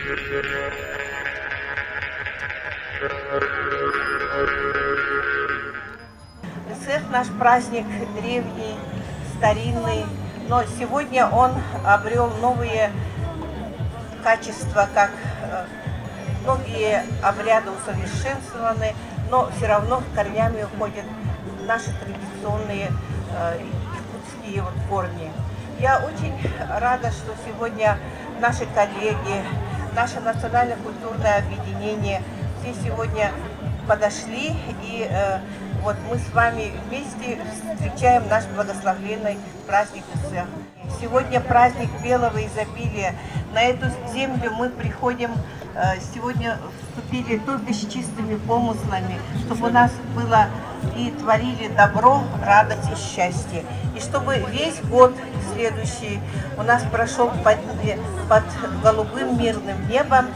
Песах наш праздник древний, старинный, но сегодня он обрел новые качества, как многие обряды усовершенствованы, но все равно корнями уходят наши традиционные якутские корни. Я очень рада, что сегодня наши коллеги, наше национально-культурное объединение все сегодня подошли, и вот мы с вами вместе встречаем наш благословенный праздник Песах. Сегодня праздник белого изобилия. На эту землю мы приходим, сегодня вступили только с чистыми помыслами, чтобы у нас было и творили добро, радость и счастье. И чтобы весь год следующий у нас прошел под голубым мирным небом,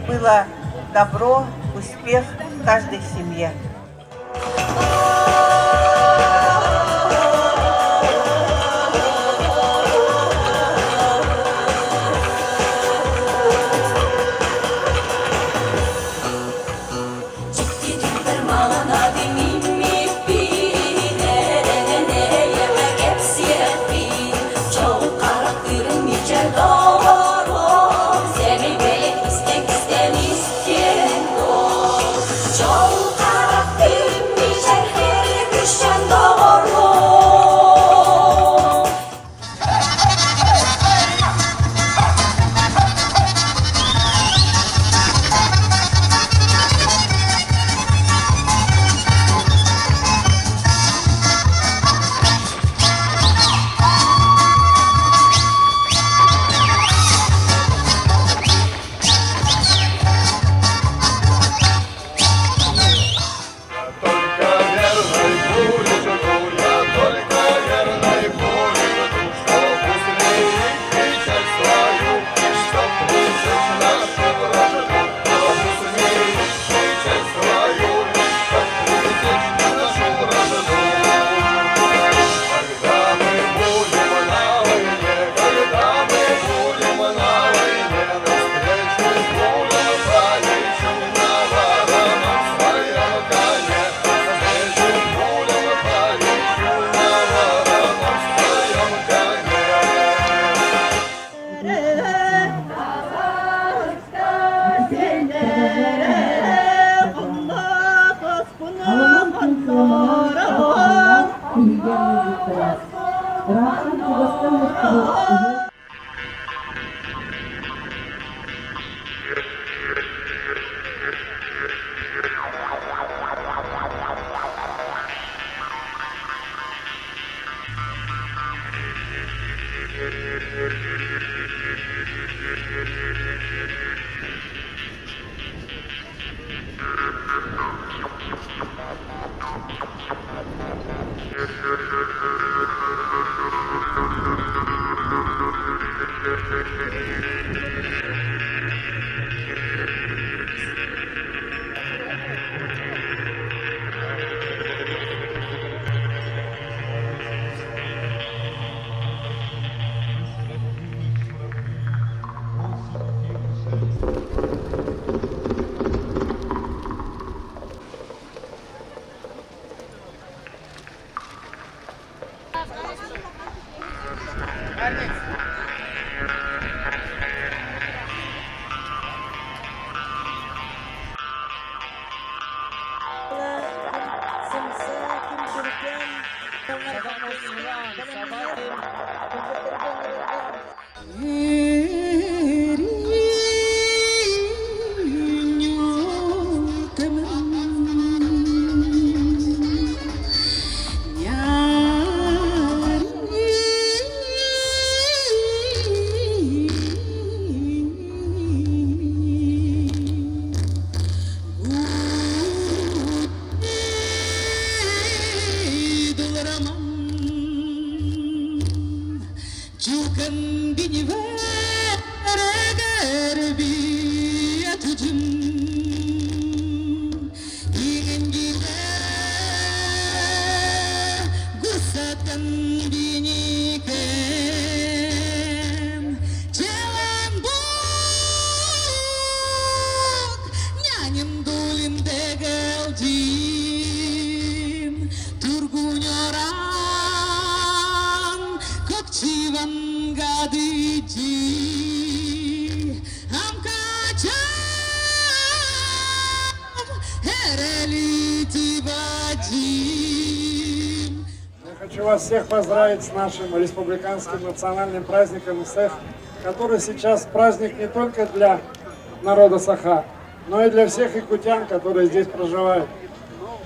было добро, успех в каждой семье. Хочу вас всех поздравить с нашим республиканским национальным праздником ИСЭХ, который сейчас праздник не только для народа Саха, но и для всех якутян, которые здесь проживают.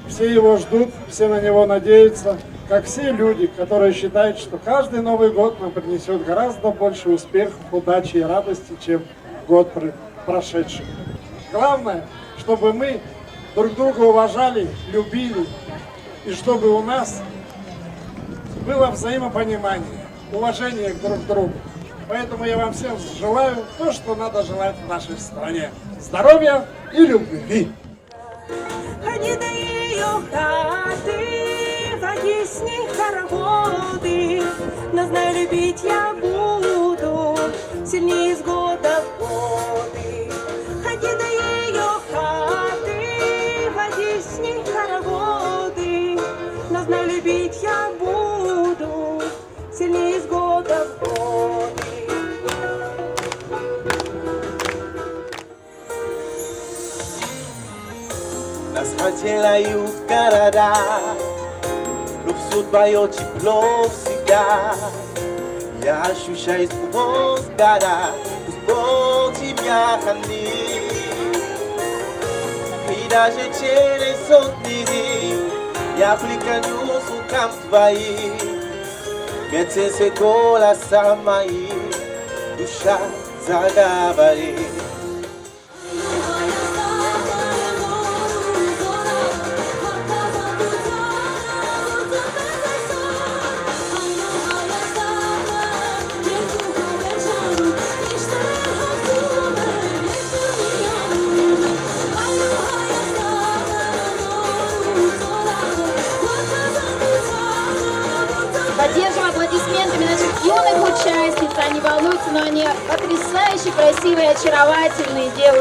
Все его ждут, все на него надеются, как все люди, которые считают, что каждый Новый год нам принесет гораздо больше успехов, удачи и радости, чем год прошедший. Главное, чтобы мы друг друга уважали, любили, и чтобы у нас было взаимопонимание, уважение друг к другу. Поэтому я вам всем желаю то, что надо желать в нашей стране. Здоровья и любви! Ходи до ее хаты, ходи с ней хороводы, но знай, любить я буду сильнее из года в годы. Ходи до ее хаты, ходи с ней хороводы, но знай, любить я буду сильнее из года в годы. Nascatela e o carará, Lupsut baiot e plopsiga, e a xuxa escovos cara, os botes me arrani. Vida gente ele sotniri, e a flica nos o campo vai, mete se cola samai, do chá zagavari. Поддержим аплодисментами наших юных участниц. Они волнуются, но они потрясающе красивые, очаровательные девушки.